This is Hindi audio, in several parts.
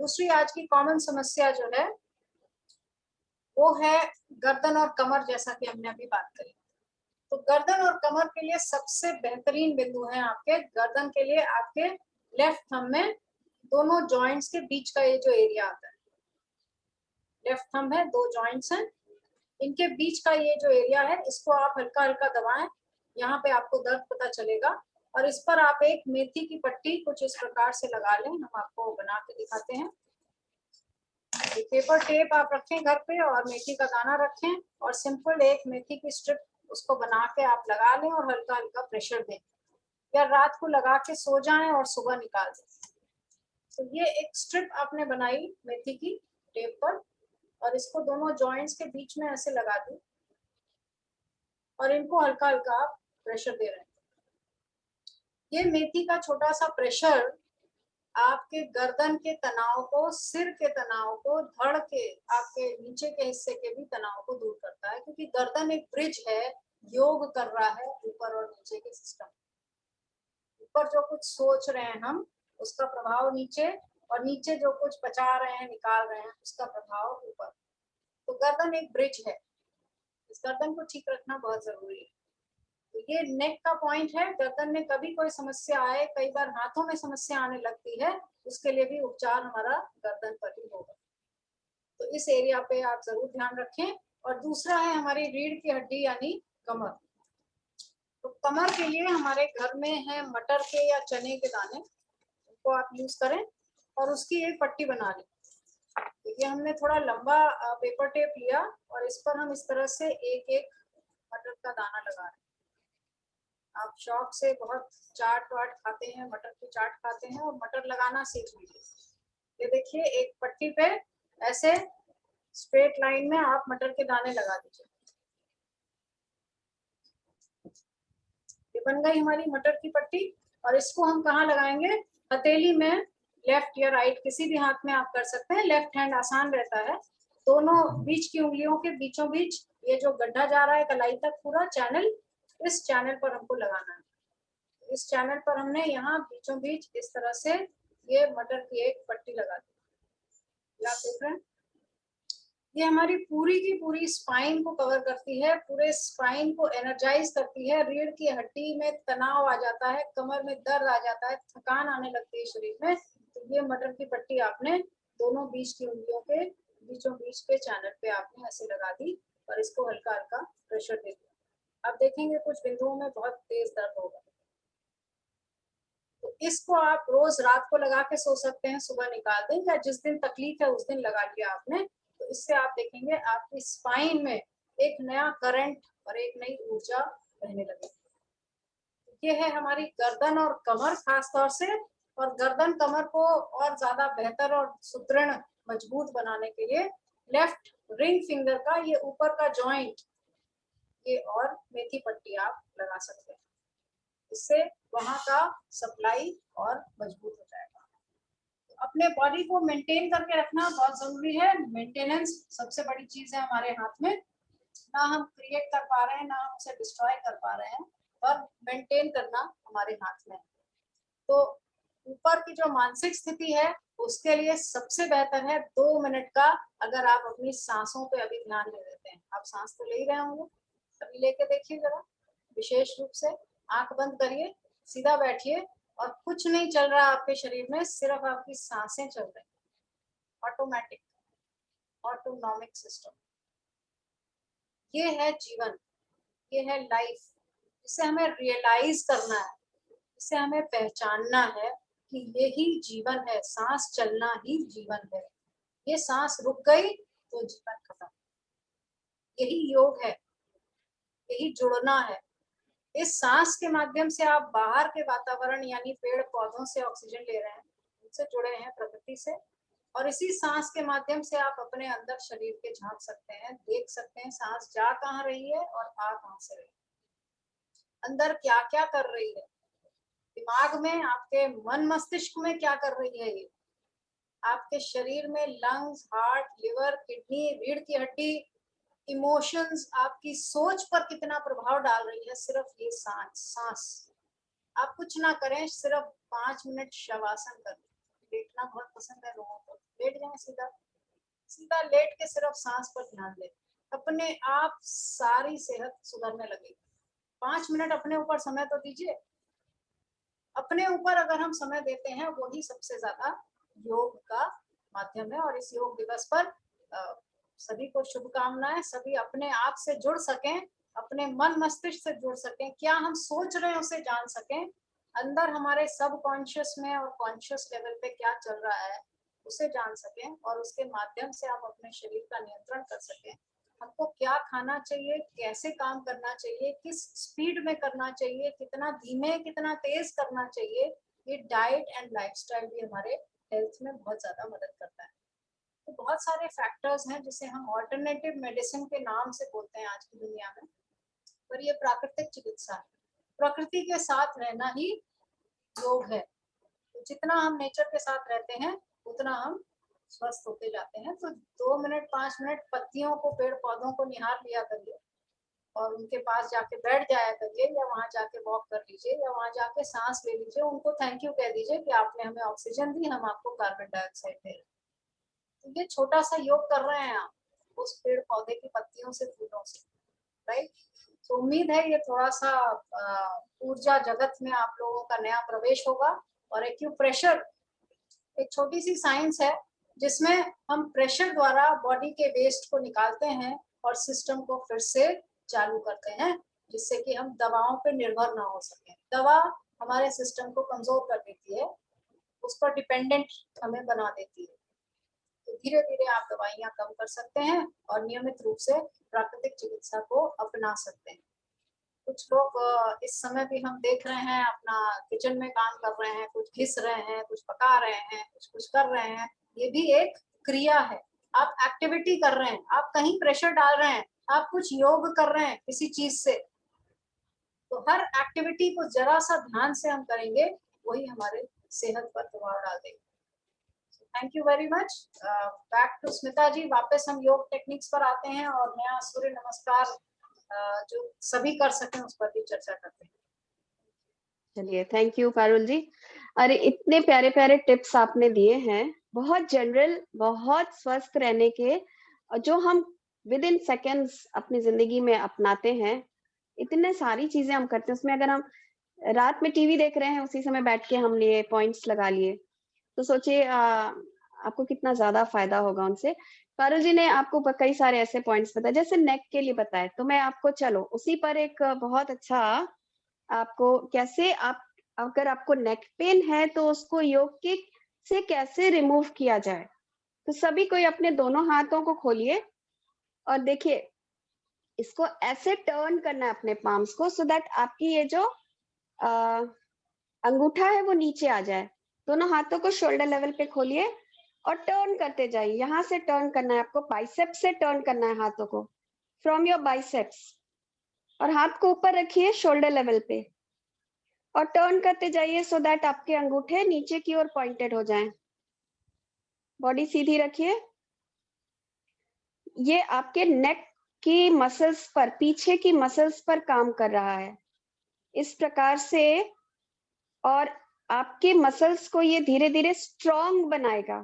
दूसरी आज की कॉमन समस्या जो है वो है गर्दन और कमर, जैसा कि हमने अभी बात करी। तो गर्दन और कमर के लिए सबसे बेहतरीन बिंदु है आपके गर्दन के लिए आपके लेफ्ट थंब में दोनों जॉइंट्स के बीच का ये जो एरिया आता है, लेफ्ट थंब है, दो जॉइंट्स हैं, इनके बीच का ये जो एरिया है इसको आप हल्का हल्का दबाएं। यहाँ पे आपको दर्द पता चलेगा और इस पर आप एक मेथी की पट्टी कुछ इस प्रकार से लगा लें। हम आपको बना के दिखाते हैं। पेपर टेप आप रखें घर पे और मेथी का दाना रखें और सिंपल एक मेथी की स्ट्रिप उसको बना के आप लगा लें और हल्का हल्का प्रेशर दें, या रात को लगा के सो जाएं और सुबह निकाल दें। तो ये एक स्ट्रिप आपने बनाई मेथी की टेप पर और इसको दोनों जॉइंट्स के बीच में ऐसे लगा दी और इनको हल्का हल्का आप प्रेशर दे रहे हैं। ये मेथी का छोटा सा प्रेशर आपके गर्दन के तनाव को, सिर के तनाव को, धड़ के आपके नीचे के हिस्से के भी तनाव को दूर करता है, क्योंकि गर्दन एक ब्रिज है, योग कर रहा है ऊपर और नीचे के सिस्टम। ऊपर जो कुछ सोच रहे हैं हम उसका प्रभाव नीचे, और नीचे जो कुछ पचा रहे हैं, निकाल रहे हैं, उसका प्रभाव ऊपर। तो गर्दन एक ब्रिज है, इस गर्दन को ठीक रखना बहुत जरूरी है। तो ये नेक का पॉइंट है। गर्दन में कभी कोई समस्या आए, कई बार हाथों में समस्या आने लगती है, उसके लिए भी उपचार हमारा गर्दन पर ही होगा। तो इस एरिया पे आप जरूर ध्यान रखें। और दूसरा है हमारी रीढ़ की हड्डी यानी कमर। तो कमर के लिए हमारे घर में है मटर के या चने के दाने, उनको आप यूज करें और उसकी एक पट्टी बना लें। देखिए हमने थोड़ा लंबा पेपर टेप लिया और इस पर हम इस तरह से एक एक मटर का दाना लगा रहे हैं। आप शौक से बहुत चाट वाट खाते हैं, मटर की चाट खाते हैं और मटर लगाना सीख लीजिए। ये देखिए एक पट्टी पे ऐसे स्ट्रेट लाइन में आप मटर के दाने लगा दीजिए। ये बन गई हमारी मटर की पट्टी। और इसको हम कहाँ लगाएंगे? हथेली में, लेफ्ट या राइट किसी भी हाथ में आप कर सकते हैं, लेफ्ट हैंड आसान रहता है। दोनों बीच की उंगलियों के बीचों बीच ये जो गड्ढा जा रहा है कलाई तक, पूरा चैनल, इस चैनल पर हमको लगाना है। इस चैनल पर हमने यहाँ बीचों बीच इस तरह से ये मटर की एक पट्टी लगा दी। आप देख रहे हैं ये हमारी पूरी की पूरी स्पाइन को कवर करती है, पूरे स्पाइन को एनर्जाइज करती है। रीढ़ की हड्डी में तनाव आ जाता है, कमर में दर्द आ जाता है, थकान आने लगती है शरीर में, तो ये मटर की पट्टी आपने दोनों बीच की उंगलियों के बीचों बीच के चैनल पे आपने ऐसे लगा दी और इसको हल्का हल्का प्रेशर दे दिया। अब देखेंगे कुछ बिंदुओं में बहुत तेज दर्द होगा। तो इसको आप रोज रात को लगा के सो सकते हैं, सुबह निकाल दें, या जिस दिन तकलीफ है उस दिन लगा लिया आपने, तो इससे आप देखेंगे आपकी स्पाइन में एक नया करंट और एक नई ऊर्जा रहने लगेगी। ये है हमारी गर्दन और कमर खास तौर से। और गर्दन कमर को और ज्यादा बेहतर और सुदृढ़ मजबूत बनाने के लिए लेफ्ट रिंग फिंगर का ये ऊपर का जॉइंट, ये और मेथी पट्टी आप लगा सकते हैं। इससे वहां का सप्लाई और मजबूत हो जाएगा। तो अपने बॉडी को मेंटेन करके रखना बहुत जरूरी है। मेंटेनेंस सबसे बड़ी चीज है हमारे हाथ में। ना हम क्रिएट कर पा रहे हैं, ना हम उसे डिस्ट्रॉय कर पा रहे हैं, पर मेंटेन करना हमारे हाथ में है। तो ऊपर की जो मानसिक स्थिति है उसके लिए सबसे बेहतर है 2 मिनट का, अगर आप अपनी सांसों पे अभी ध्यान दे देते हैं। आप सांस तो ले ही रहे होंगे, अभी लेके देखिए जरा विशेष रूप से। आंख बंद करिए, सीधा बैठिए और कुछ नहीं चल रहा आपके शरीर में, सिर्फ आपकी सांसें चल रही, ऑटोमेटिक, ऑटोनॉमिक सिस्टम। ये है जीवन, ये है लाइफ। इसे हमें रियलाइज करना है, इसे हमें पहचानना है कि यही जीवन है, सांस चलना ही जीवन है। ये सांस रुक गई तो जीवन खत्म। यही योग है, यही जुड़ना है। इस सांस के माध्यम से आप बाहर के वातावरण यानी पेड़ पौधों से ऑक्सीजन ले रहे हैं, उनसे जुड़े हैं प्रकृति से, और इसी सांस के माध्यम से आप अपने अंदर शरीर के झांक सकते हैं, देख सकते हैं सांस जा कहाँ रही है और आ कहाँ से रही है, अंदर क्या क्या कर रही है, दिमाग में, आपके मन मस्तिष्क में क्या कर रही है ये, आपके शरीर में लंग्स, हार्ट, लिवर, किडनी, रीढ़ की हड्डी, इमोशंस, आपकी सोच पर कितना प्रभाव डाल रही है सिर्फ ये सांस। आप कुछ ना करें, सिर्फ 5 मिनट शवासन करें, लेटना लेटना बहुत पसंद है लोगों को, लेट जाए सीधा, सीधा लेट के सिर्फ सांस पर ध्यान दें, अपने आप सारी सेहत सुधरने लगेगी। 5 मिनट अपने ऊपर समय तो दीजिए। अपने ऊपर अगर हम समय देते हैं, वही सबसे ज्यादा योग का माध्यम है। और इस योग दिवस पर सभी को शुभकामनाएं। सभी अपने आप से जुड़ सकें, अपने मन मस्तिष्क से जुड़ सकें, क्या हम सोच रहे हैं उसे जान सकें, अंदर हमारे सब कॉन्शियस में और कॉन्शियस लेवल पे क्या चल रहा है उसे जान सकें, और उसके माध्यम से आप अपने शरीर का नियंत्रण कर सकें। हमको क्या खाना चाहिए, कैसे काम करना चाहिए, किस स्पीड में करना चाहिए, कितना धीमे कितना तेज करना चाहिए, ये डाइट एंड लाइफस्टाइल भी हमारे हेल्थ में बहुत ज्यादा मदद करता है। तो बहुत सारे फैक्टर्स हैं जिसे हम ऑल्टरनेटिव मेडिसिन के नाम से बोलते हैं आज की दुनिया में, पर ये प्राकृतिक चिकित्सा है। प्रकृति के साथ रहना ही योग है। तो जितना हम नेचर के साथ रहते हैं उतना हम स्वस्थ होते जाते हैं। तो 2 मिनट 5 मिनट पत्तियों को, पेड़ पौधों को निहार लिया करिए, और उनके पास जाके बैठ जाया करिए, या वहां जाके वॉक कर लीजिए, या वहां जाके सांस ले लीजिए, उनको थैंक यू कह दीजिए कि आपने हमें ऑक्सीजन दी, हम आपको कार्बन डाइऑक्साइड दे रहे हैं। तो ये छोटा सा योग कर रहे हैं आप उस पेड़ पौधे की पत्तियों से, फूलों से, राइट। तो उम्मीद है ये थोड़ा सा ऊर्जा जगत में आप लोगों का नया प्रवेश होगा। और एक्यूप्रेशर एक छोटी सी साइंस है जिसमें हम प्रेशर द्वारा बॉडी के वेस्ट को निकालते हैं और सिस्टम को फिर से चालू करते हैं, जिससे कि हम दवाओं पे निर्भर ना हो सके। दवा हमारे सिस्टम को कमजोर कर देती है, उस पर डिपेंडेंट हमें बना देती है। तो धीरे धीरे आप दवाइयाँ कम कर सकते हैं और नियमित रूप से प्राकृतिक चिकित्सा को अपना सकते हैं। कुछ लोग इस समय भी हम देख रहे हैं अपना किचन में काम कर रहे हैं, कुछ घिस रहे हैं, कुछ पका रहे हैं, कुछ कुछ कर रहे हैं। ये भी एक क्रिया है, आप एक्टिविटी कर रहे हैं, आप कहीं प्रेशर डाल रहे हैं, आप कुछ योग कर रहे हैं किसी चीज से। तो हर एक्टिविटी को जरा सा ध्यान से हम करेंगे, वही हमारे सेहत पर प्रभाव डाल देगी। Thank you very much. Back to Smita ji, वापस हम योग टेक्निक्स पर आते हैं और नया सूर्य नमस्कार जो सभी कर सकें उस पर भी चर्चा करते हैं। चलिए, थैंक यू पारुल जी। अरे इतने प्यारे प्यारे टिप्स आपने दिए हैं, बहुत जनरल, बहुत स्वस्थ रहने के, जो हम विद इन सेकेंड्स अपनी जिंदगी में अपनाते हैं। इतने सारी चीजें हम करते हैं, उसमें अगर हम रात में टीवी देख रहे हैं, उसी समय बैठ के हम लिए पॉइंट्स लगा लिए, तो सोचिए आपको कितना ज्यादा फायदा होगा उनसे। पारुल जी ने आपको कई सारे ऐसे पॉइंट्स बताए, जैसे नेक के लिए बताए, तो मैं आपको चलो उसी पर एक बहुत अच्छा आपको कैसे आप, अगर आपको नेक पेन है तो उसको योग के से कैसे रिमूव किया जाए। तो सभी कोई अपने दोनों हाथों को खोलिए और देखिए, इसको ऐसे टर्न करना है अपने पाम्स को, सो दैट आपकी ये जो अंगूठा है वो नीचे आ जाए। दोनों हाथों को शोल्डर लेवल पे खोलिए और टर्न करते जाइए। यहाँ से टर्न करना है आपको, बाइसेप्स से टर्न करना है हाथों को, फ्रॉम योर बाइसेप्स, और हाथ को ऊपर रखिए शोल्डर लेवल पे और टर्न करते जाइए, सो दैट आपके अंगूठे नीचे की ओर पॉइंटेड हो जाएं। बॉडी सीधी रखिए। ये आपके नेक की मसल्स पर, पीछे की मसल्स पर काम कर रहा है इस प्रकार से, और आपके मसल्स को ये धीरे धीरे स्ट्रॉन्ग बनाएगा।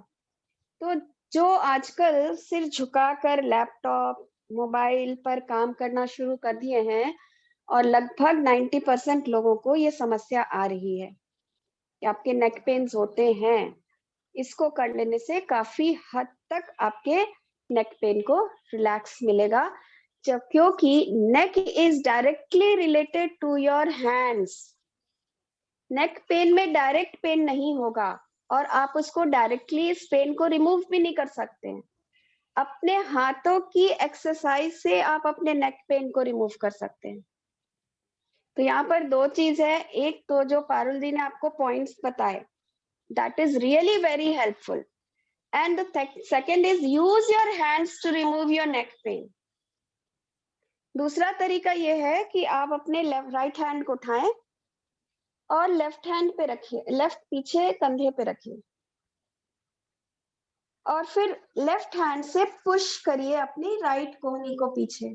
तो जो आजकल सिर झुकाकर लैपटॉप मोबाइल पर काम करना शुरू कर दिए हैं, और लगभग 90% लोगों को ये समस्या आ रही है कि आपके नेक पेन्स होते हैं, इसको कर लेने से काफी हद तक आपके नेक पेन को रिलैक्स मिलेगा। जब क्योंकि neck is directly related to your hands. Neck pain में डायरेक्ट पेन नहीं होगा, और आप उसको डायरेक्टली इस पेन को रिमूव भी नहीं कर सकते हैं। अपने हाथों की एक्सरसाइज से आप अपने नेक पेन को रिमूव कर सकते हैं। तो यहाँ पर दो चीज है, एक तो जो पारुल जी ने आपको पॉइंट्स बताए, that is really very helpful, and the second is use your hands to remove your neck pain. दूसरा तरीका ये है कि आप अपने राइट हैंड को उठाएं और लेफ्ट हैंड पे रखिए, लेफ्ट पीछे कंधे पे रखिए, और फिर लेफ्ट हैंड से पुश करिए अपनी राइट कोहनी को पीछे,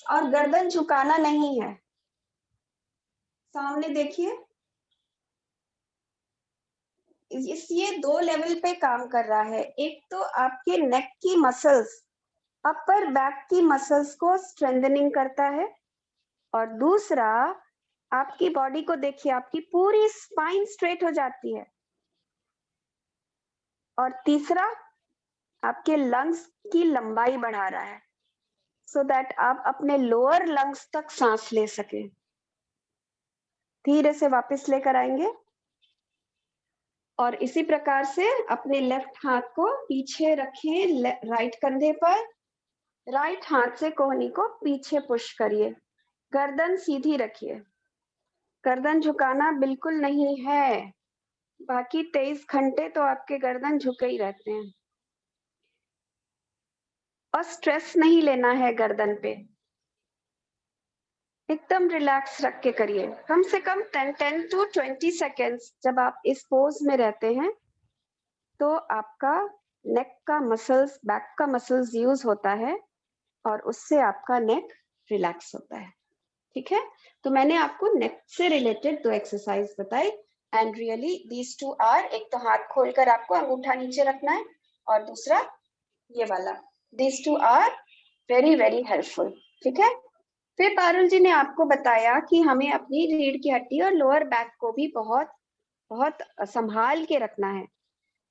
और गर्दन झुकाना नहीं है, सामने देखिए। ये 2 लेवल पे काम कर रहा है। एक तो आपके नेक की मसल्स, अपर बैक की मसल्स को स्ट्रेंथनिंग करता है, और दूसरा आपकी बॉडी को देखिए, आपकी पूरी स्पाइन स्ट्रेट हो जाती है, और तीसरा आपके लंग्स की लंबाई बढ़ा रहा है, सो दैट आप अपने लोअर लंग्स तक सांस ले सके। धीरे से वापस लेकर आएंगे, और इसी प्रकार से अपने लेफ्ट हाथ को पीछे रखें राइट कंधे पर, राइट हाथ से कोहनी को पीछे पुश करिए, गर्दन सीधी रखिए, गर्दन झुकाना बिल्कुल नहीं है, बाकी 23 घंटे तो आपके गर्दन झुके ही रहते हैं, और स्ट्रेस नहीं लेना है गर्दन पे, एकदम रिलैक्स रख के करिए। कम से कम 10 to 20 सेकेंड्स जब आप इस पोज में रहते हैं तो आपका नेक का मसल्स, बैक का मसल्स यूज होता है, और उससे आपका नेक रिलैक्स होता है। ठीक है, तो मैंने आपको नेक से रिलेटेड 2 एक्सरसाइज बताई, एंड रियली दीज 2 आर, एक तो हाथ खोलकर आपको अंगूठा नीचे रखना है, और दूसरा ये वाला, these 2 are very very helpful. ठीक है, फिर पारुल जी ने आपको बताया कि हमें अपनी रीढ़ की हड्डी और लोअर बैक को भी बहुत बहुत संभाल के रखना है,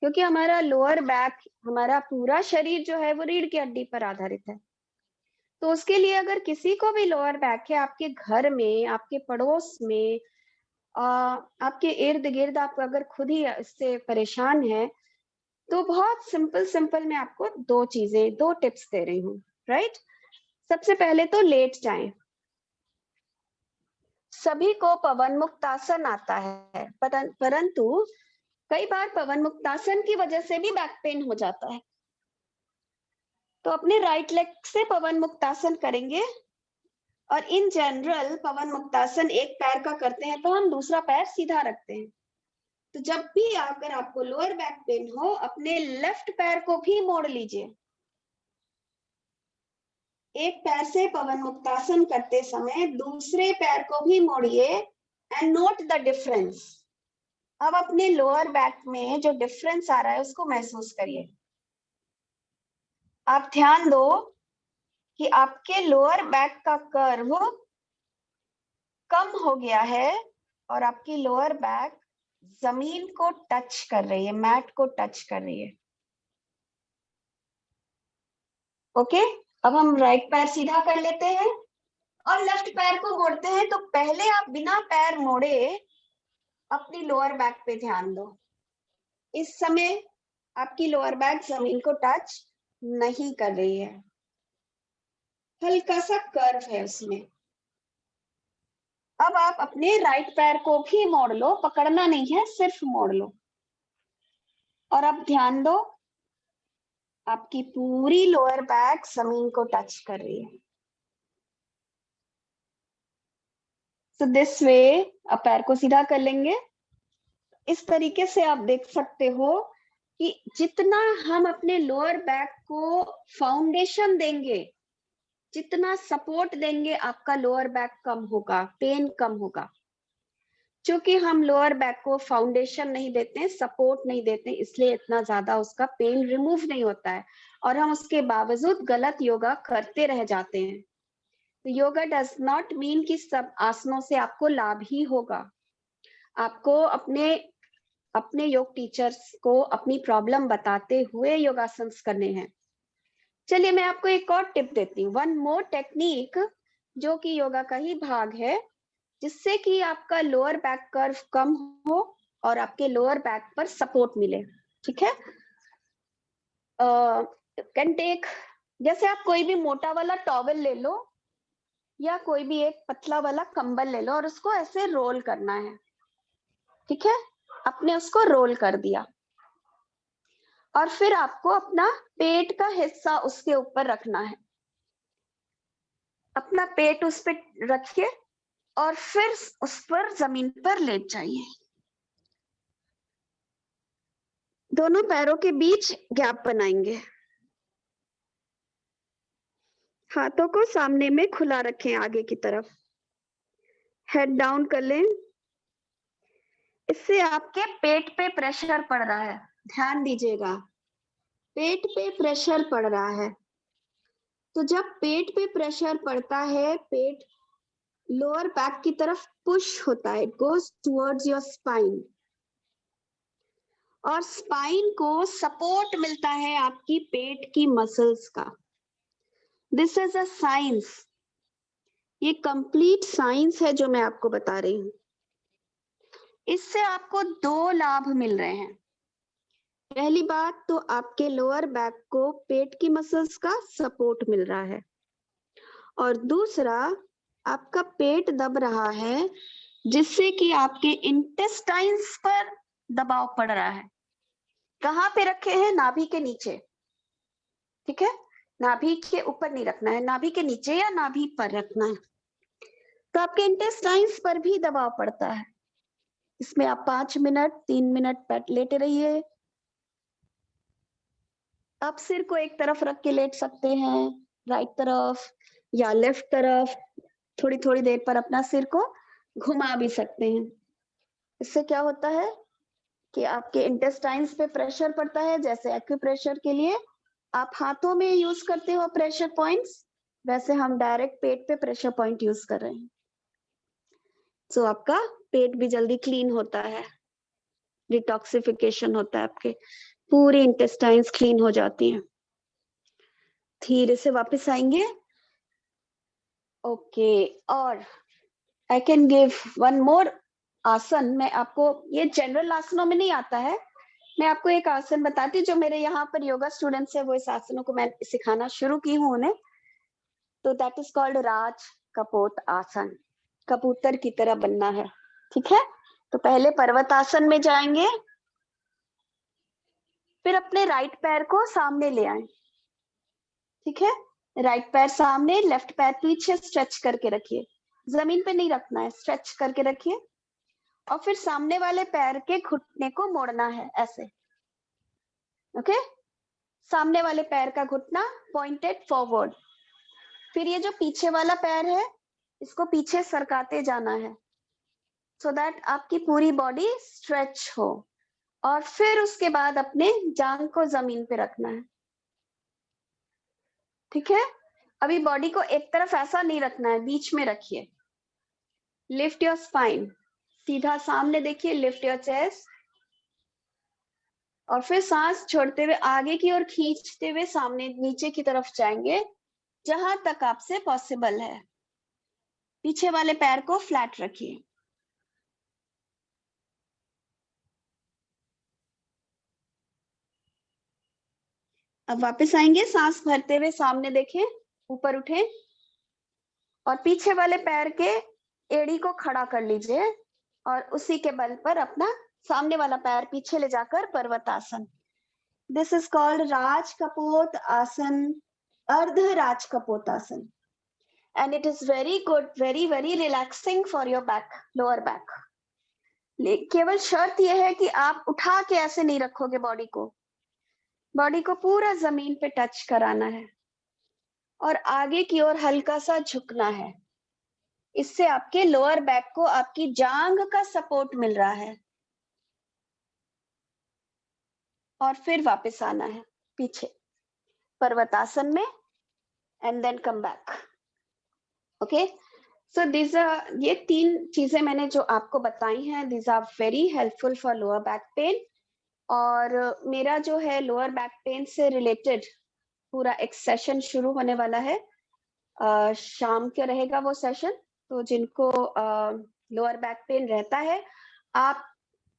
क्योंकि हमारा लोअर बैक, हमारा पूरा शरीर जो है वो रीढ़ की हड्डी पर आधारित है। तो उसके लिए अगर किसी को भी लोअर बैक है, आपके घर में, आपके पड़ोस में, आपके इर्द गिर्द, आप अगर खुद ही इससे परेशान है, तो बहुत सिंपल मैं आपको 2 टिप्स दे रही हूँ। राइट, सबसे पहले तो लेट जाएं। सभी को पवन मुक्तासन आता है, परंतु कई बार पवन मुक्तासन की वजह से भी बैक पेन हो जाता है, तो अपने राइट लेग से पवन मुक्तासन करेंगे, और इन जनरल पवन मुक्तासन एक पैर का करते हैं तो हम दूसरा पैर सीधा रखते हैं। तो जब भी अगर आपको लोअर बैक पेन हो, अपने लेफ्ट पैर को भी मोड़ लीजिए, एक पैर से पवन मुक्तासन करते समय दूसरे पैर को भी मोड़िए, एंड नोट द डिफरेंस। अब अपने लोअर बैक में जो डिफरेंस आ रहा है उसको महसूस करिए। आप ध्यान दो कि आपके लोअर बैक का कर्व कम हो गया है, और आपकी लोअर बैक जमीन को टच कर रही है, मैट को टच कर रही है। ओके, अब हम राइट पैर सीधा कर लेते हैं और लेफ्ट पैर को मोड़ते हैं। तो पहले आप बिना पैर मोड़े अपनी लोअर बैक पे ध्यान दो। इस समय आपकी लोअर बैक जमीन को टच नहीं कर रही है, हल्का सा कर्व है उसमें। अब आप अपने राइट पैर को भी मोड़ लो, पकड़ना नहीं है, सिर्फ मोड़ लो, और अब ध्यान दो आपकी पूरी लोअर बैक जमीन को टच कर रही है। सो दिस वे, अब पैर को सीधा कर लेंगे। इस तरीके से आप देख सकते हो कि जितना हम अपने लोअर बैक को फाउंडेशन देंगे, जितना सपोर्ट देंगे, आपका लोअर बैक कम होगा, पेन कम होगा। क्योंकि हम लोअर बैक को फाउंडेशन नहीं देते हैं, सपोर्ट नहीं देते, इसलिए इतना ज्यादा उसका पेन रिमूव नहीं होता है, और हम उसके बावजूद गलत योगा करते रह जाते हैं। तो योगा डज नॉट मीन कि सब आसनों से आपको लाभ ही होगा। आपको अपने योग टीचर्स को अपनी प्रॉब्लम बताते हुए योगासन करने हैं। चलिए मैं आपको एक और टिप देती हूँ, वन मोर टेक्निक, जो कि योगा का ही भाग है, जिससे कि आपका लोअर बैक कर्व कम हो और आपके लोअर बैक पर सपोर्ट मिले। ठीक है, कैन टेक, जैसे आप कोई भी मोटा वाला टॉवल ले लो, या कोई भी एक पतला वाला कंबल ले लो, और उसको ऐसे रोल करना है। ठीक है, आपने उसको रोल कर दिया, और फिर आपको अपना पेट का हिस्सा उसके ऊपर रखना है। अपना पेट उस पर रखिए, और फिर उस पर जमीन पर लेट जाइए। दोनों पैरों के बीच गैप बनाएंगे, हाथों को सामने में खुला रखें आगे की तरफ, हेड डाउन कर लें, इससे आपके पेट पे प्रेशर पड़ रहा है, ध्यान दीजिएगा, पेट पे प्रेशर पड़ रहा है। तो जब पेट पे प्रेशर पड़ता है, पेट लोअर बैक की तरफ पुश होता है, it goes towards your spine, और स्पाइन को सपोर्ट मिलता है आपकी पेट की मसल्स का। दिस इज अ साइंस, ये कंप्लीट साइंस है जो मैं आपको बता रही हूँ। इससे आपको 2 लाभ मिल रहे हैं। पहली बात तो आपके लोअर बैक को पेट की मसल्स का सपोर्ट मिल रहा है, और दूसरा आपका पेट दब रहा है, जिससे कि आपके इंटेस्टाइन्स पर दबाव पड़ रहा है। कहाँ पे रखे हैं? नाभि के नीचे, ठीक है, नाभि के ऊपर नहीं रखना है, नाभि के नीचे या नाभि पर रखना है। तो आपके इंटेस्टाइन्स पर भी दबाव पड़ता है। इसमें आप 5 मिनट 3 मिनट लेटे रहिए। आप सिर को एक तरफ रख के लेट सकते हैं, राइट तरफ या लेफ्ट तरफ, थोड़ी थोड़ी देर पर अपना सिर को घुमा भी सकते हैं। इससे क्या होता है कि आपके इंटेस्टाइन्स पे प्रेशर पड़ता है। जैसे एक्यूप्रेशर के लिए आप हाथों में यूज करते हो प्रेशर पॉइंट्स, वैसे हम डायरेक्ट पेट पे प्रेशर पॉइंट यूज कर रहे हैं। तो आपका पेट भी जल्दी क्लीन होता है, डिटॉक्सिफिकेशन होता है, आपके पूरी इंटेस्टाइन्स क्लीन हो जाती हैं। धीरे से वापस आएंगे। ओके, और I can give one more आसन। मैं आपको, ये जनरल आसनों में नहीं आता है, मैं आपको एक आसन बताती हूँ जो मेरे यहाँ पर योगा स्टूडेंट्स है, वो इस आसनों को मैं सिखाना शुरू की हूँ उन्हें। तो that is called raj kapot आसन। कबूतर की तरह बनना है, ठीक है। तो पहले पर्वतासन में जाएंगे, फिर अपने राइट पैर को सामने ले आए, ठीक है। राइट पैर सामने, लेफ्ट पैर पीछे स्ट्रेच करके रखिए, जमीन पे नहीं रखना है, स्ट्रेच करके रखिए। और फिर सामने वाले पैर के घुटने को मोड़ना है ऐसे, ओके। सामने वाले पैर का घुटना पॉइंटेड फॉरवर्ड। फिर ये जो पीछे वाला पैर है, इसको पीछे सरकाते जाना है, सो दैट आपकी पूरी बॉडी स्ट्रेच हो। और फिर उसके बाद अपने जांघ को जमीन पे रखना है, ठीक है। अभी बॉडी को एक तरफ ऐसा नहीं रखना है, बीच में रखिए। लिफ्ट योर स्पाइन, सीधा सामने देखिए, लिफ्ट योर चेस्ट, और फिर सांस छोड़ते हुए आगे की ओर खींचते हुए सामने नीचे की तरफ जाएंगे, जहां तक आपसे पॉसिबल है। पीछे वाले पैर को फ्लैट रखिए। अब वापस आएंगे, सांस भरते हुए सामने देखें, ऊपर उठे, और पीछे वाले पैर के एड़ी को खड़ा कर लीजिए, और उसी के बल पर अपना सामने वाला पैर पीछे ले जाकर पर्वतासन। This is called raj kapot asana, ardha raj kapotasana, and it is very good, very very relaxing for your back, lower back. केवल शर्त यह है कि आप उठा के ऐसे नहीं रखोगे बॉडी को, बॉडी को पूरा जमीन पे टच कराना है और आगे की ओर हल्का सा झुकना है। इससे आपके लोअर बैक को आपकी जांघ का सपोर्ट मिल रहा है। और फिर वापस आना है पीछे पर्वतासन में, and then come back, okay. So this ये 3 चीजें मैंने जो आपको बताई हैं, this are very helpful for lower back pain. और मेरा जो है लोअर बैक पेन से रिलेटेड पूरा एक सेशन शुरू होने वाला है, शाम के रहेगा वो सेशन। तो जिनको लोअर बैक पेन रहता है, आप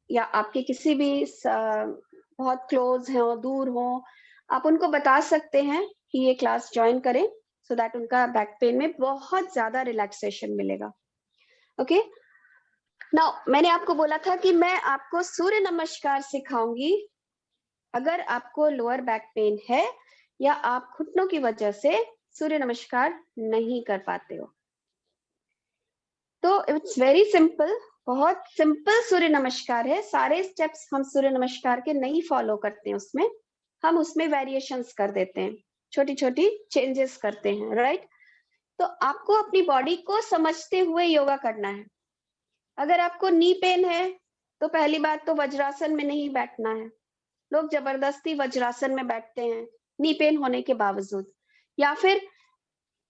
या आपके किसी भी बहुत क्लोज हो, दूर हो, आप उनको बता सकते हैं कि ये क्लास ज्वाइन करें, सो दैट उनका बैक पेन में बहुत ज्यादा रिलैक्सेशन मिलेगा, ओके। नाउ मैंने आपको बोला था कि मैं आपको सूर्य नमस्कार सिखाऊंगी अगर आपको लोअर बैक पेन है या आप घुटनों की वजह से सूर्य नमस्कार नहीं कर पाते हो। तो इट्स वेरी सिंपल, बहुत सिंपल सूर्य नमस्कार है। सारे स्टेप्स हम सूर्य नमस्कार के नहीं फॉलो करते हैं, उसमें हम उसमें वेरिएशंस कर देते हैं, छोटी छोटी चेंजेस करते हैं, राइट। तो आपको अपनी बॉडी को समझते हुए योगा करना है। अगर आपको नी पेन है तो पहली बात तो वज्रासन में नहीं बैठना है। लोग जबरदस्ती वज्रासन में बैठते हैं नी पेन होने के बावजूद, या फिर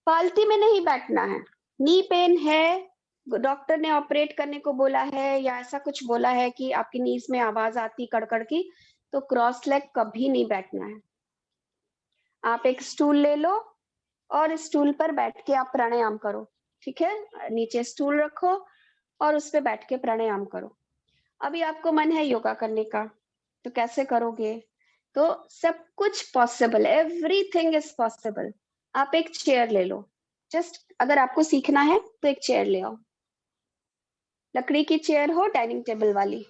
पालती में नहीं बैठना है। नी पेन है, डॉक्टर ने ऑपरेट करने को बोला है या ऐसा कुछ बोला है कि आपकी नीज में आवाज आती कड़कड़ की, तो क्रॉस लेग कभी नहीं बैठना है। आप एक स्टूल ले लो और स्टूल पर बैठ के आप प्राणायाम करो, ठीक है? नीचे स्टूल रखो और उस पे बैठ के प्राणायाम करो। अभी आपको मन है योगा करने का, तो कैसे करोगे? तो सब कुछ पॉसिबल, एवरीथिंग इज पॉसिबल। आप एक चेयर ले लो, जस्ट अगर आपको सीखना है तो एक चेयर ले आओ, लकड़ी की चेयर हो, डाइनिंग टेबल वाली।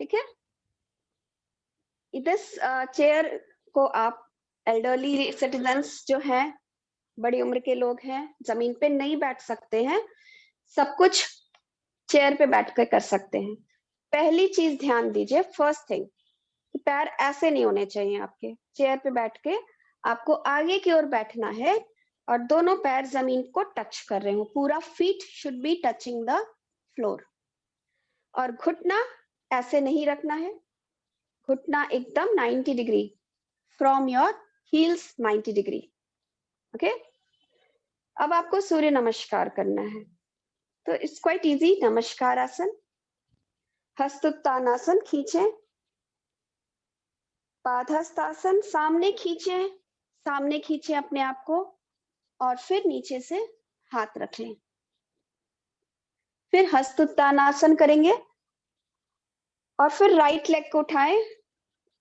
ठीक है? इस चेयर को आप, एल्डरली सिटीजन्स जो हैं, बड़ी उम्र के लोग हैं, जमीन पे नहीं बैठ सकते हैं, सब कुछ चेयर पे बैठ कर कर सकते हैं। पहली चीज ध्यान दीजिए, फर्स्ट थिंग, पैर ऐसे नहीं होने चाहिए आपके। चेयर पे बैठ के आपको आगे की ओर बैठना है और दोनों पैर जमीन को टच कर रहे हो, पूरा feet should be touching the floor. और घुटना ऐसे नहीं रखना है, घुटना एकदम 90 degree, from your heels 90 degree. Okay, अब आपको सूर्य नमस्कार करना है, तो इट्स क्वाइट इजी। नमस्कार आसन, हस्तोत्तानासन खींचे, पादहस्तासन सामने खींचे, सामने खींचे अपने आप को और फिर नीचे से हाथ रख लें। फिर हस्तोत्तानासन करेंगे और फिर राइट लेग को उठाएं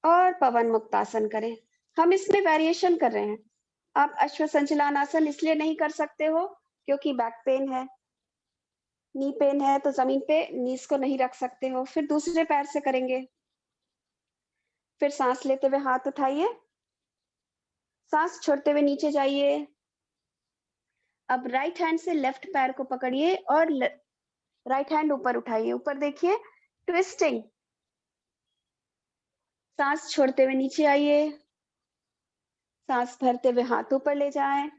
और पवन मुक्तासन करें। हम इसमें वेरिएशन कर रहे हैं। आप अश्वसंचलानासन इसलिए नहीं कर सकते हो क्योंकि बैक पेन है, नी पेन है, तो जमीन पे नीज को नहीं रख सकते हो। फिर दूसरे पैर से करेंगे। फिर सांस लेते हुए हाथ उठाइए, सांस छोड़ते हुए नीचे जाइए। अब राइट हैंड से लेफ्ट पैर को पकड़िए और राइट हैंड ऊपर उठाइए, ऊपर देखिए, ट्विस्टिंग। सांस छोड़ते हुए नीचे आइए, सांस भरते हुए हाथ ऊपर ले जाएं,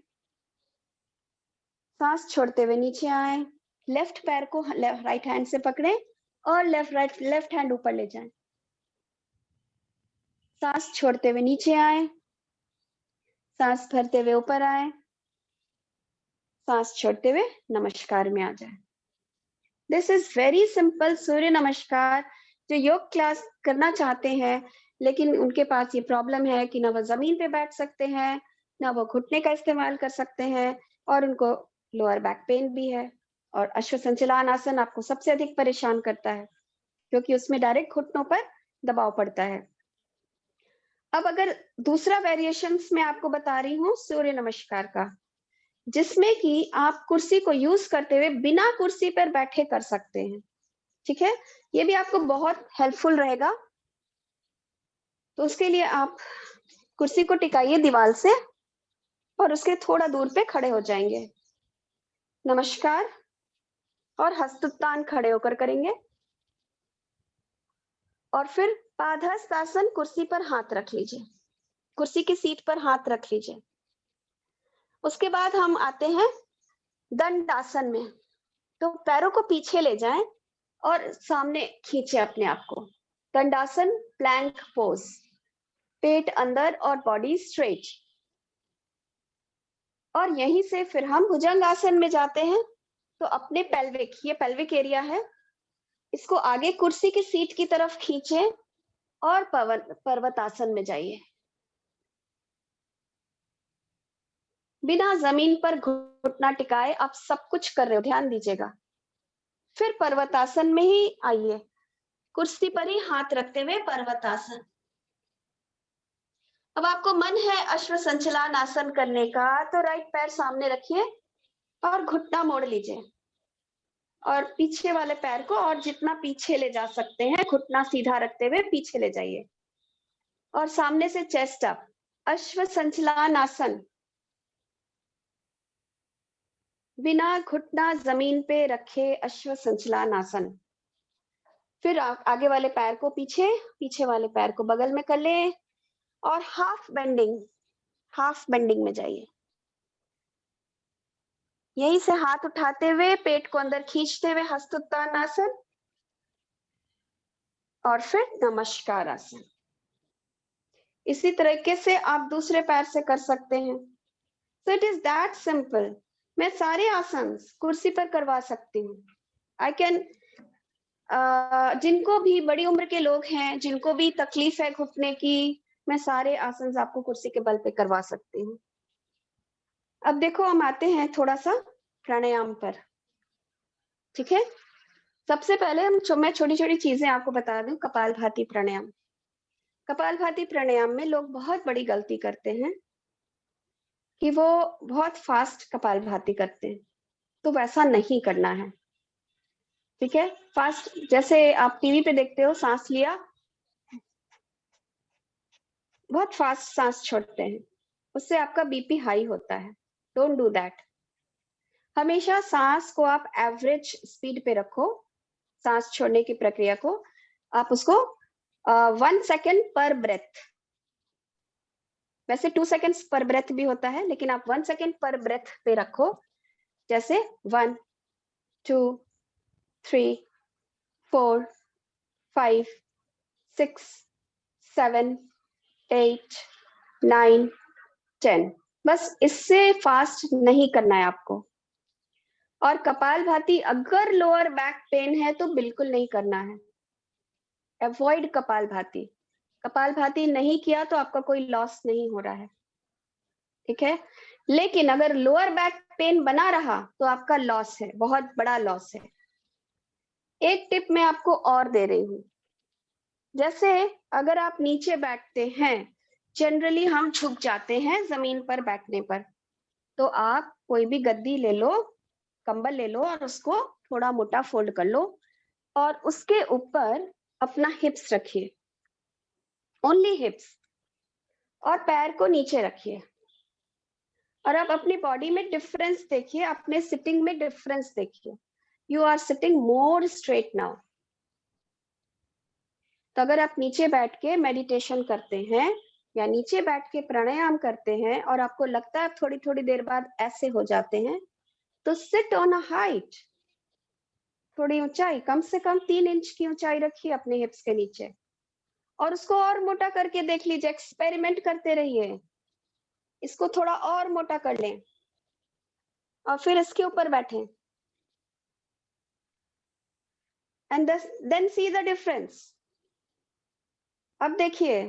सांस छोड़ते हुए नीचे आए, लेफ्ट पैर को राइट हैंड से पकड़ें और लेफ्ट हैंड ऊपर ले जाएं, सांस छोड़ते हुए नीचे आए, सांस भरते हुए ऊपर आए, सांस छोड़ते हुए नमस्कार में आ जाए। दिस इज वेरी सिंपल सूर्य नमस्कार। जो योग क्लास करना चाहते हैं लेकिन उनके पास ये प्रॉब्लम है कि ना वो जमीन पे बैठ सकते हैं, ना वो घुटने का इस्तेमाल कर सकते हैं, और उनको लोअर बैक पेन भी है। और अश्वसंचलान आसन आपको सबसे अधिक परेशान करता है क्योंकि उसमें डायरेक्ट घुटनों पर दबाव पड़ता है। अब अगर दूसरा वेरिएशंस मैं आपको बता रही हूँ सूर्य नमस्कार का, जिसमें कि आप कुर्सी को यूज करते हुए बिना कुर्सी पर बैठे कर सकते हैं। ठीक है, ये भी आपको बहुत हेल्पफुल रहेगा। तो उसके लिए आप कुर्सी को टिकाइए दीवार से और उसके थोड़ा दूर पे खड़े हो जाएंगे। नमस्कार और हस्तोत्तान खड़े होकर करेंगे और फिर पादहस्तासन, कुर्सी पर हाथ रख लीजिए, कुर्सी की सीट पर हाथ रख लीजिए। उसके बाद हम आते हैं दंडासन में। तो पैरों को पीछे ले जाएं और सामने खींचे अपने आप को। दंडासन, प्लैंक पोज, पेट अंदर और बॉडी स्ट्रेट। और यहीं से फिर हम भुजंग आसन में जाते हैं। तो अपने पेल्विक, ये पेल्विक एरिया है, इसको आगे कुर्सी की सीट की तरफ खींचे और पर्वतासन में जाइए। बिना जमीन पर घुटना टिकाए आप सब कुछ कर रहे हो, ध्यान दीजिएगा। फिर पर्वतासन में ही आइए, कुर्सी पर ही हाथ रखते हुए पर्वतासन। अब आपको मन है अश्वसंचलान आसन करने का, तो राइट पैर सामने रखिए और घुटना मोड़ लीजिए और पीछे वाले पैर को और जितना पीछे ले जा सकते हैं घुटना सीधा रखते हुए पीछे ले जाइए और सामने से चेस्ट अप, अश्वसंचलान आसन। बिना घुटना जमीन पे रखे अश्वसंचलान आसन। फिर आगे वाले पैर को पीछे, पीछे वाले पैर को बगल में कर ले, और हाफ बेंडिंग में जाइए। यहीं से हाथ उठाते हुए पेट को अंदर खींचते हुए हस्तोत्थान आसन और फिर नमस्कार आसन। इसी तरीके से आप दूसरे पैर से कर सकते हैं। So it is that simple. मैं सारे आसन कुर्सी पर करवा सकती हूँ। I can जिनको भी बड़ी उम्र के लोग हैं, जिनको भी तकलीफ है घुटने की, मैं सारे आसन आपको कुर्सी के बल पे करवा सकती हूँ। अब देखो हम आते हैं थोड़ा सा प्राणायाम पर, ठीक है। सबसे पहले मैं छोटी छोटी चीजें आपको बता दूं। कपालभाति प्राणायाम। कपालभाति प्राणायाम में लोग बहुत बड़ी गलती करते हैं कि वो बहुत फास्ट कपालभाति करते हैं, तो वैसा नहीं करना है, ठीक है। फास्ट जैसे आप टीवी पे देखते हो, सांस लिया, बहुत फास्ट सांस छोड़ते हैं, उससे आपका बीपी हाई होता है। Don't do that. हमेशा सांस को आप एवरेज स्पीड पे रखो। सांस छोड़ने की प्रक्रिया को आप उसको 1 सेकेंड पर ब्रेथ, वैसे 2 सेकेंड्स पर ब्रेथ भी होता है, लेकिन आप 1 सेकेंड पर ब्रेथ पे रखो। जैसे 1 2 3 4 5 6 7 8 9 10। बस इससे फास्ट नहीं करना है आपको। और कपालभाति अगर लोअर बैक पेन है तो बिल्कुल नहीं करना है। अवॉइड कपालभाति। कपालभाति नहीं किया तो आपका कोई लॉस नहीं हो रहा है, ठीक है। लेकिन अगर लोअर बैक पेन बना रहा तो आपका लॉस है, बहुत बड़ा लॉस है। एक टिप मैं आपको और दे रही हूँ। जैसे अगर आप नीचे बैठते हैं, जनरली हम झुक जाते हैं जमीन पर बैठने पर, तो आप कोई भी गद्दी ले लो, कंबल ले लो और उसको थोड़ा मोटा फोल्ड कर लो और उसके ऊपर अपना हिप्स रखिए, ओनली हिप्स, और पैर को नीचे रखिए। और अब अपनी बॉडी में डिफरेंस देखिए, अपने सिटिंग में डिफरेंस देखिए। You are sitting more straight now. तो अगर आप नीचे बैठ के मेडिटेशन करते हैं या नीचे बैठ के प्राणायाम करते हैं और आपको लगता है थोड़ी थोड़ी देर बाद ऐसे हो जाते हैं, तो सिट ऑन अ हाइट, थोड़ी ऊंचाई, कम से कम 3 इंच की ऊंचाई रखिए अपने हिप्स के नीचे, और उसको और मोटा करके देख लीजिए। एक्सपेरिमेंट करते रहिए, इसको थोड़ा और मोटा कर लें और फिर इसके ऊपर बैठें, and then see the difference. अब देखिए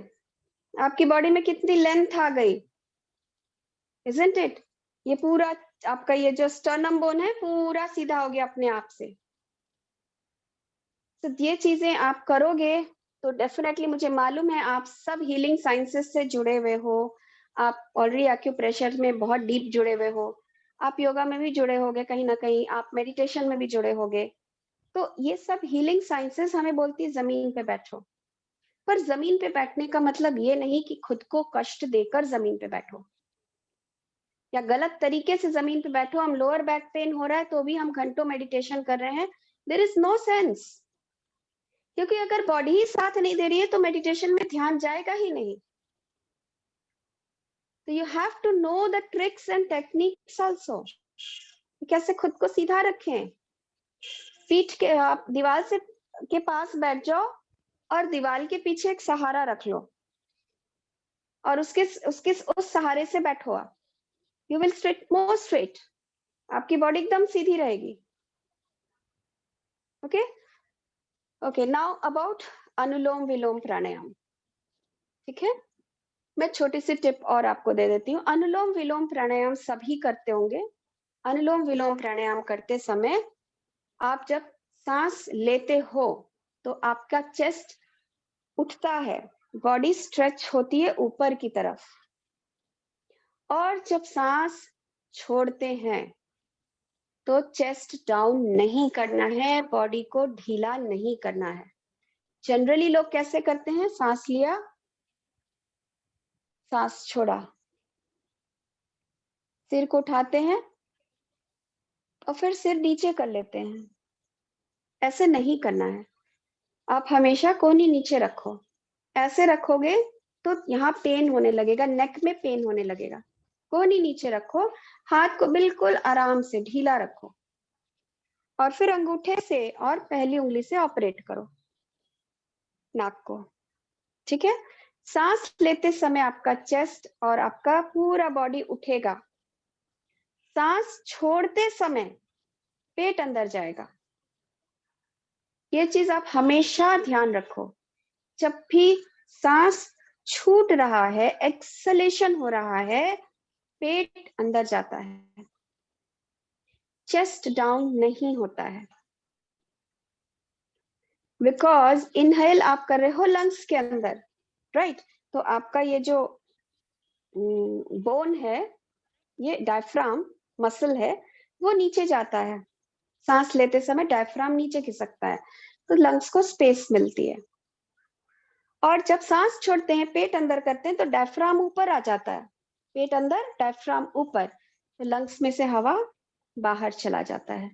आपकी बॉडी में कितनी लेंथ आ गई, इजंट इट। ये पूरा आपका ये जो स्टर्नम बोन है पूरा सीधा हो गया अपने आप से। तो ये चीजें आप करोगे तो डेफिनेटली, मुझे मालूम है आप सब हीलिंग साइंसेस से जुड़े हुए हो, आप ऑलरेडी एक्यूप्रेशर में बहुत डीप जुड़े हुए हो, आप योगा में भी जुड़े होगे कहीं ना कहीं, आप मेडिटेशन में भी जुड़े होगे। तो ये सब हीलिंग साइंसेस हमें बोलती है जमीन पे बैठो। पर जमीन पे बैठने का मतलब ये नहीं कि खुद को कष्ट देकर जमीन पे बैठो या गलत तरीके से जमीन पे बैठो। हम लोअर बैक पेन हो रहा है तो भी हम घंटों मेडिटेशन कर रहे हैं, देयर इज नो सेंस। क्योंकि अगर बॉडी ही साथ नहीं दे रही है तो मेडिटेशन में ध्यान जाएगा ही नहीं। तो you have to know the tricks and techniques also. कैसे खुद को सीधा रखें, पीठ के आप दीवार से के पास बैठ जाओ और दीवार के पीछे एक सहारा रख लो और उसके उसके उस सहारे से बैठो आप। You will straight more straight, आपकी बॉडी एकदम सीधी रहेगी। ओके ओके, नाउ अबाउट अनुलोम विलोम प्राणायाम, ठीक है। मैं छोटी सी टिप और आपको दे देती हूँ। अनुलोम विलोम प्राणायाम सभी करते होंगे। अनुलोम विलोम प्राणायाम करते समय आप जब सांस लेते हो तो आपका चेस्ट उठता है, बॉडी स्ट्रेच होती है ऊपर की तरफ, और जब सांस छोड़ते हैं तो चेस्ट डाउन नहीं करना है, बॉडी को ढीला नहीं करना है। जनरली लोग कैसे करते हैं, सांस लिया, सांस छोड़ा, सिर को उठाते हैं और फिर सिर नीचे कर लेते हैं। ऐसे नहीं करना है। आप हमेशा कोहनी नीचे रखो, ऐसे रखोगे तो यहाँ पेन होने लगेगा, नेक में पेन होने लगेगा। कोहनी नीचे रखो, हाथ को बिल्कुल आराम से ढीला रखो और फिर अंगूठे से और पहली उंगली से ऑपरेट करो नाक को। ठीक है, सांस लेते समय आपका चेस्ट और आपका पूरा बॉडी उठेगा, सांस छोड़ते समय पेट अंदर जाएगा। ये चीज आप हमेशा ध्यान रखो। जब भी सांस छूट रहा है, एक्सलेशन हो रहा है, पेट अंदर जाता है, चेस्ट डाउन नहीं होता है। बिकॉज इनहेल आप कर रहे हो लंग्स के अंदर, राइट? तो आपका ये जो बोन है, ये डायफ्राम मसल है, वो नीचे जाता है। सांस लेते समय डायफ्राम नीचे खिसकता है, तो लंग्स को स्पेस मिलती है। और जब सांस छोड़ते हैं, पेट अंदर करते हैं, तो डायफ्राम ऊपर आ जाता है, पेट अंदर डायफ्राम ऊपर, तो लंग्स में से हवा बाहर चला जाता है।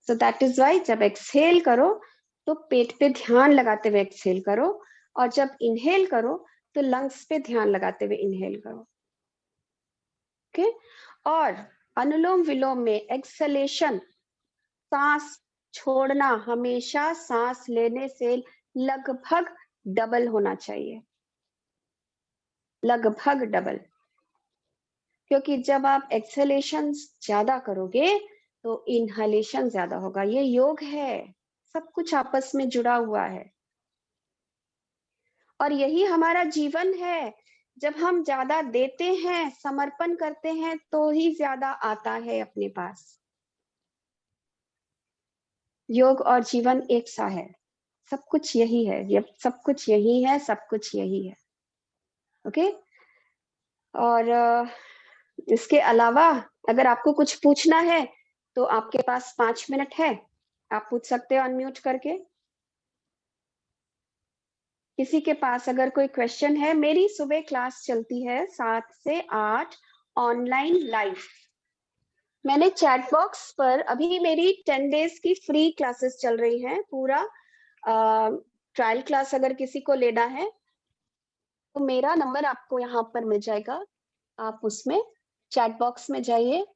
सो दैट इज वाई जब एक्सहेल करो तो पेट पे ध्यान लगाते हुए एक्सहेल करो, और जब इनहेल करो तो लंग्स पे ध्यान लगाते हुए इनहेल करो। ओके? और अनुलोम विलोम में एक्सलेशन, सांस छोड़ना हमेशा सांस लेने से लगभग डबल होना चाहिए, लगभग डबल। क्योंकि जब आप एक्सहेलेशन ज्यादा करोगे तो इनहेलेशन ज्यादा होगा। ये योग है, सब कुछ आपस में जुड़ा हुआ है, और यही हमारा जीवन है। जब हम ज्यादा देते हैं, समर्पण करते हैं, तो ही ज्यादा आता है अपने पास। योग और जीवन एक सा है, सब कुछ यही है, ये सब कुछ यही है, सब कुछ यही है। ओके? और इसके अलावा अगर आपको कुछ पूछना है तो आपके पास 5 मिनट है, आप पूछ सकते हो अनम्यूट करके। किसी के पास अगर कोई क्वेश्चन है, मेरी सुबह क्लास चलती है 7 से 8 ऑनलाइन लाइव। मैंने चैट बॉक्स पर अभी मेरी 10 डेज की फ्री क्लासेस चल रही हैं, पूरा ट्रायल क्लास अगर किसी को लेना है तो मेरा नंबर आपको यहाँ पर मिल जाएगा। आप उसमें चैट बॉक्स में जाइए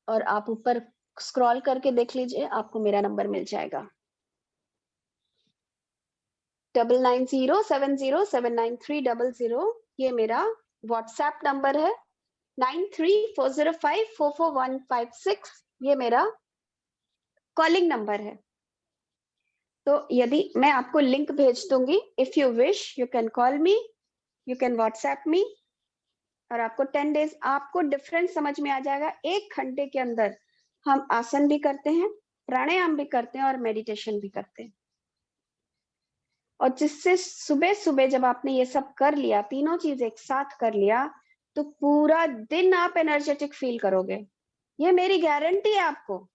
और आप ऊपर स्क्रॉल करके देख लीजिए, आपको मेरा नंबर मिल जाएगा। 9907079300, ये मेरा व्हाट्सएप नंबर है। 9340544156, ये मेरा कॉलिंग नंबर है। तो यदि मैं आपको लिंक भेज दूंगी, if you wish you can call me, you can WhatsApp me, और आपको 10 डेज आपको डिफरेंस समझ में आ जाएगा। 1 घंटे के अंदर हम आसन भी करते हैं, प्राणायाम भी करते हैं और मेडिटेशन भी करते हैं। और जिससे सुबह सुबह जब आपने ये सब कर लिया, तीनों चीज एक साथ कर लिया, तो पूरा दिन आप एनर्जेटिक फील करोगे, ये मेरी गारंटी है आपको।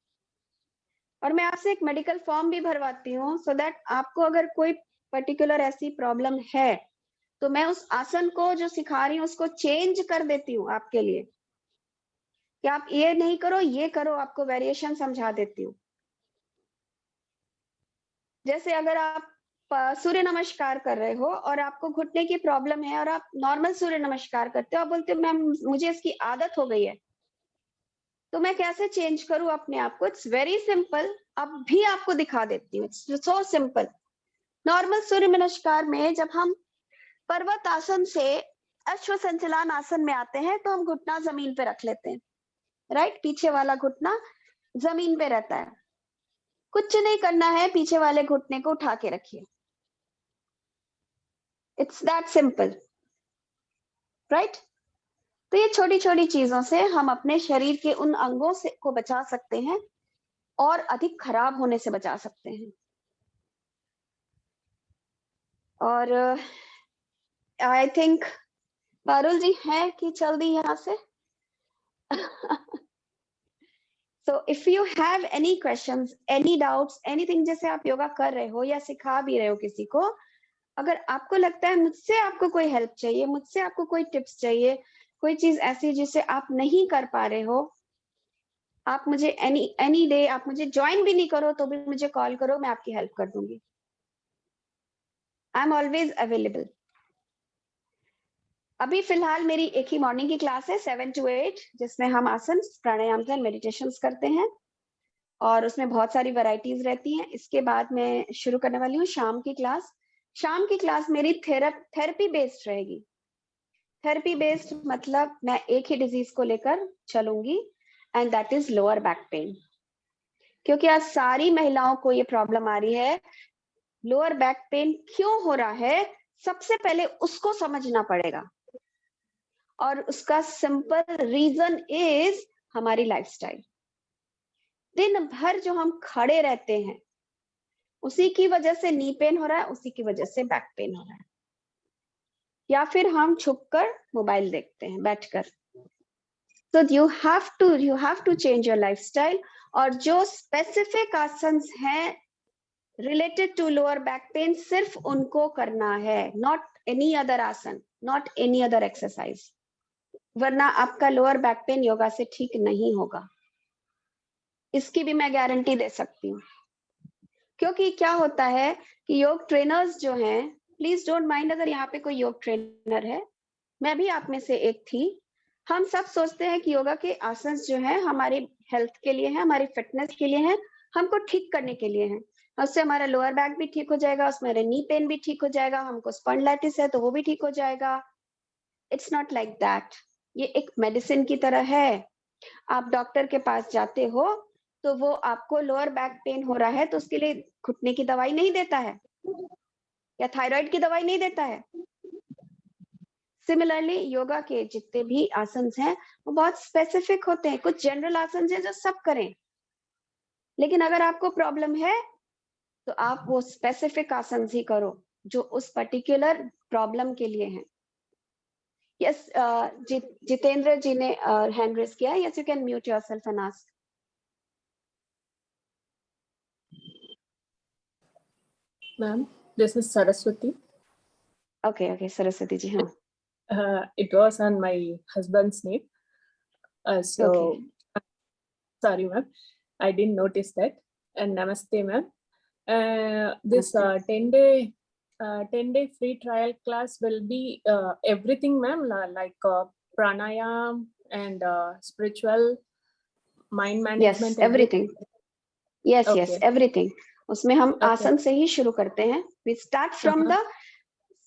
और मैं आपसे एक मेडिकल फॉर्म भी भरवाती हूँ, सो दैट आपको अगर कोई पर्टिकुलर ऐसी प्रॉब्लम है तो मैं उस आसन को जो सिखा रही हूँ उसको चेंज कर देती हूँ आपके लिए, कि आप ये नहीं करो, ये करो, आपको वेरिएशन समझा देती हूँ। जैसे अगर आप सूर्य नमस्कार कर रहे हो और आपको घुटने की प्रॉब्लम है और आप नॉर्मल सूर्य नमस्कार करते हो, आप बोलते हो मैम मुझे इसकी आदत हो गई है, तो मैं कैसे चेंज करूं अपने आप को? इट्स वेरी सिंपल, अब भी आपको दिखा देती हूँ। It's so simple. नॉर्मल सूर्य नमस्कार में जब हम पर्वत आसन से अश्व संचलन आसन में आते हैं तो हम घुटना जमीन पे रख लेते हैं, राइट? पीछे वाला घुटना जमीन पे रहता है, कुछ नहीं करना है, पीछे वाले घुटने को उठा के रखिए। It's that simple, right? तो ये छोटी छोटी चीजों से हम अपने शरीर के उन अंगों से को बचा सकते हैं और अधिक खराब होने से बचा सकते हैं। और आई थिंक पारुल जी हैं कि चल दी यहाँ से। So if you have any questions, any doubts, anything, जैसे आप योगा कर रहे हो या सिखा भी रहे हो किसी को, अगर आपको लगता है मुझसे आपको कोई हेल्प चाहिए, मुझसे आपको कोई टिप्स चाहिए, कोई चीज ऐसी जिसे आप नहीं कर पा रहे हो, आप मुझे एनी डे, आप मुझे ज्वाइन भी नहीं करो तो भी मुझे कॉल करो, मैं आपकी हेल्प कर दूंगी। I am always available. अभी फिलहाल मेरी एक ही मॉर्निंग की क्लास है 7 to 8, जिसमें हम आसन, प्राणायाम एंड मेडिटेशंस करते हैं और उसमें बहुत सारी वैरायटीज रहती हैं। इसके बाद मैं शुरू करने वाली हूँ शाम की क्लास। शाम की क्लास मेरी थेरेपी बेस्ड रहेगी। थेरेपी बेस्ड मतलब मैं एक ही डिजीज को लेकर चलूंगी, and that is lower back pain. क्योंकि आज सारी महिलाओं को ये प्रॉब्लम आ रही है। लोअर बैक पेन क्यों हो रहा है, सबसे पहले उसको समझना पड़ेगा, और उसका सिंपल रीजन इज हमारी लाइफस्टाइल। दिन भर जो हम खड़े रहते हैं, उसी की वजह से नी पेन हो रहा है, उसी की वजह से बैक पेन हो रहा है। या फिर हम छुपकर मोबाइल देखते हैं बैठकर। तो you have to change your lifestyle. और जो स्पेसिफिक आसन्स हैं related to lower back pain, सिर्फ उनको करना है, not any other asana, not any other exercise. वरना आपका लोअर बैक पेन योगा से ठीक नहीं होगा, इसकी भी मैं गारंटी दे सकती हूँ। क्योंकि क्या होता है कि योग ट्रेनर्स जो हैं, प्लीज डोंट माइंड अगर यहाँ पे कोई योग ट्रेनर है, मैं भी आप में से एक थी। हम सब सोचते हैं कि योगा के आसन जो है हमारी हेल्थ के लिए है, हमारी फिटनेस के लिए है, हमको ठीक करने के लिए है। उससे हमारा लोअर बैक भी ठीक हो जाएगा, उसमें नी पेन भी ठीक हो जाएगा, हमको स्पॉन्डिलाइटिस है तो वो भी ठीक हो जाएगा। It's not like that. ये एक मेडिसिन की तरह है। आप डॉक्टर के पास जाते हो तो वो आपको लोअर बैक पेन हो रहा है तो उसके लिए घुटने की दवाई नहीं देता है या थायराइड की दवाई नहीं देता है। सिमिलरली योगा के जितने भी आसन हैं वो बहुत स्पेसिफिक होते हैं। कुछ जनरल आसन है जो सब करें, लेकिन अगर आपको प्रॉब्लम है तो आप वो स्पेसिफिक आसन ही करो जो उस पर्टिकुलर प्रॉब्लम के लिए हैं। यस, जितेंद्र जी ने हैंड रेज किया। Yes, you can mute yourself and ask. Ma'am, this is Saraswati. Okay Saraswati ji. हाँ, It was on my husband's name. So, sorry, ma'am. I didn't notice that. And namaste, ma'am. This 10-day free trial class will be everything, ma'am, like pranayam and spiritual mind management. Yes, everything. Yes, Okay. yes, everything. उसमें हम Okay. आसन से ही शुरू करते हैं। We start from the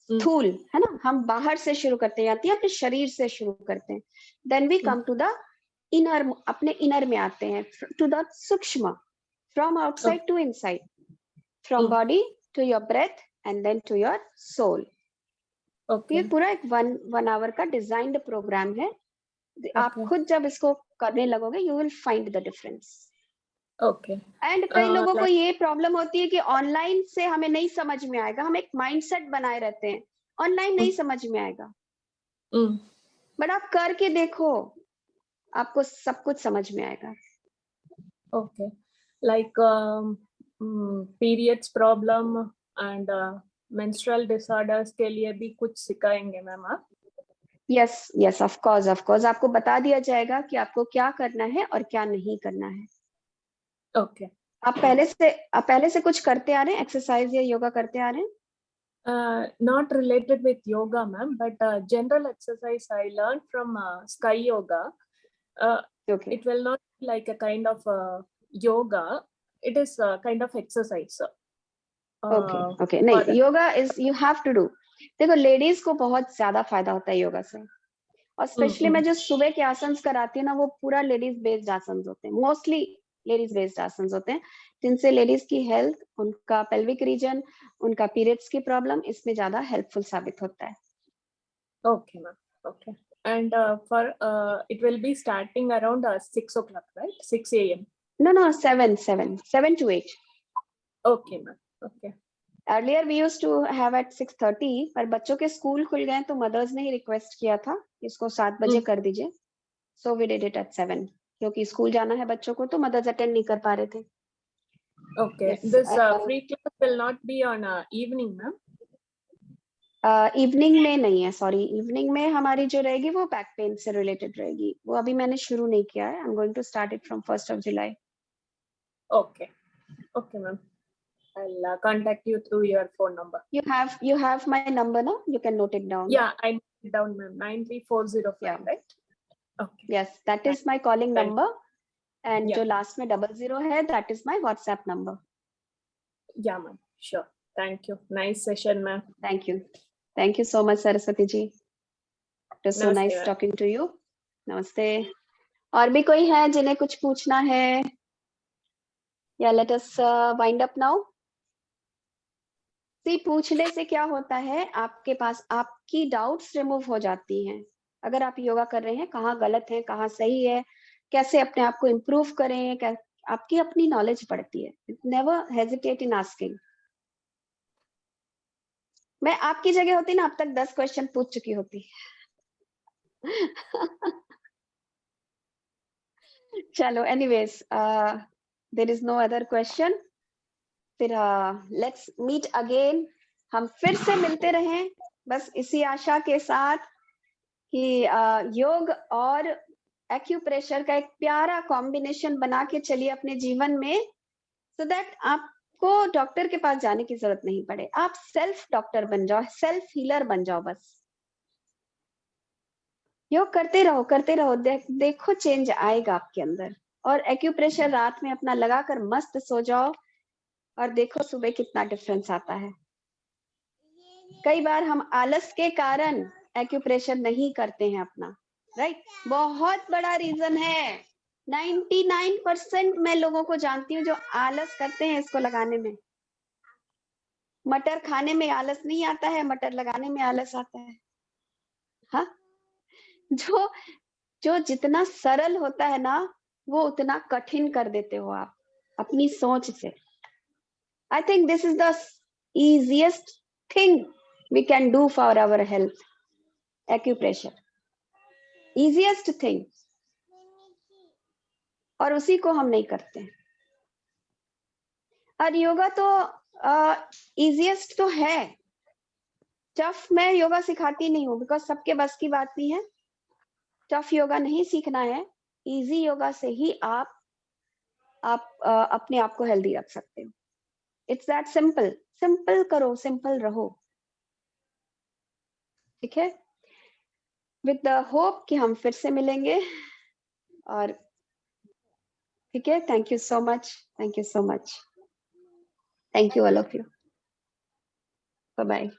स्थूल, है ना, हम बाहर से शुरू करते हैं, आती है अपने शरीर से शुरू करते हैं। Then we come to the inner, अपने inner में आते हैं, to the सूक्ष्म, from outside to inside, from body to your breath and then to your soul. Okay. ये पूरा एक one hour का डिजाइंड प्रोग्राम है। आप खुद जब इसको करने लगोगे you will find the difference. Okay. And कई लोगों को ये प्रॉब्लम होती है कि ऑनलाइन से हमें नहीं समझ में आएगा। हम एक माइंडसेट बनाए रहते हैं, ऑनलाइन नहीं समझ में आएगा। बट आप करके देखो, आपको सब कुछ समझ में आएगा। Okay, like periods problem and menstrual disorders के लिए भी कुछ सिखाएंगे मैम आप? यस यस, ऑफ कोर्स आपको बता दिया जाएगा कि आपको क्या करना है और क्या नहीं करना है। ओके। आप पहले से कुछ करते आ रहे हैं, एक्सरसाइज या योगा करते आ रहे हैं? Not related with yoga, ma'am, but general exercise I learned from Sky Yoga. Okay. It will not be like a kind of yoga. It is a kind of exercise. Okay. नहीं, yoga is you have to do. देखो, लेडीज को बहुत ज्यादा फायदा होता है योगा से, और स्पेशली मैं जो सुबह के आसन कराती हूँ ना, वो पूरा लेडीज बेस्ड आसन होते हैं, मोस्टली लेडीज बेस्ड आसन होते हैं, जिनसे लेडीज की हेल्थ, उनका पेल्विक रीजन, उनका पीरियड्स की प्रॉब्लम, इसमें ज्यादा हेल्पफुल साबित होता है। Okay ma'am, okay. And for it will be starting around 6 o'clock, right? 6 a.m. No, 7 to 8. Okay ma'am, okay. Earlier we used to have at 6:30, पर बच्चों के स्कूल खुल गए तो मदर्स ने ही रिक्वेस्ट किया था इसको 7 बजे कर दीजिए, so we did it at 7, क्योंकि स्कूल जाना है बच्चों को, तो मदर्स अटेंड नहीं कर पा रहे थे। Okay. Yes, this free class will not be on evening, ma'am? Evening में नहीं है, सॉरी। इवनिंग में हमारी जो रहेगी वो बैक पेन से रिलेटेड रहेगी, वो अभी मैंने शुरू नहीं किया है। I am going to start it from 1st of July. Okay. Okay, ma'am. I'll contact you through your phone number. You have my number now? You can note it down. Yeah, I down, ma'am. 93405, Yeah. right? Okay. Yes, that is my calling Right. number. And Yeah. जो last में 00 है, that is my WhatsApp number. Yeah, ma'am. Sure. Thank you. Nice session, ma'am. Thank you. Thank you so much, Saraswati ji. It was so Namaste, nice ma'am. talking to you. Namaste. और भी कोई है जिन्हें कुछ पूछना है? Yeah, let us wind up now. See, पूछने से क्या होता है, आपके पास आपकी डाउट्स रिमूव हो जाती हैं. अगर आप योगा कर रहे हैं, कहाँ गलत है, कहाँ सही है, कैसे अपने आप को इम्प्रूव करें, आपकी अपनी नॉलेज बढ़ती है. Never hesitate in asking. मैं आपकी जगह होती ना, अब तक 10 क्वेश्चन पूछ चुकी होती. चलो, anyways, there is no other question. फिर लेट्स मीट अगेन. हम फिर से मिलते रहें, बस इसी आशा के साथ कि योग और एक्यूप्रेशर का एक प्यारा कॉम्बिनेशन बना के चलिए अपने जीवन में, सो दैट आपको डॉक्टर के पास जाने की जरूरत नहीं पड़े. आप सेल्फ डॉक्टर बन जाओ, सेल्फ हीलर बन जाओ. बस योग करते रहो, देखो चेंज आएगा आपके अंदर. और एक्यूप्रेशर रात में अपना लगाकर मस्त सो जाओ और देखो सुबह कितना डिफरेंस आता है. कई बार हम आलस के कारण एक्यूप्रेशर नहीं करते हैं अपना, राइट? बहुत बड़ा रीजन है. 99% मैं लोगों को जानती हूँ जो आलस करते हैं इसको लगाने में. मटर खाने में आलस नहीं आता है, मटर लगाने में आलस आता है. हाँ, जो जितना सरल होता है ना, वो उतना कठिन कर देते हो आप अपनी सोच से. I think this is the easiest thing we can do for our health. Acupressure. Easiest thing. और उसी को हम नहीं करते. और योगा तो easiest तो है. टफ मैं योगा सिखाती नहीं हूँ, बिकॉज सबके बस की बात नहीं है. टफ योगा नहीं सीखना है. इजी योगा से ही आप अपने आप को हेल्दी रख सकते हो. It's that simple. सिंपल करो, सिंपल रहो. ठीक है? विद द होप कि हम फिर से मिलेंगे. और ठीक है, thank you so much. Thank you so much. Thank you all of you. Bye bye.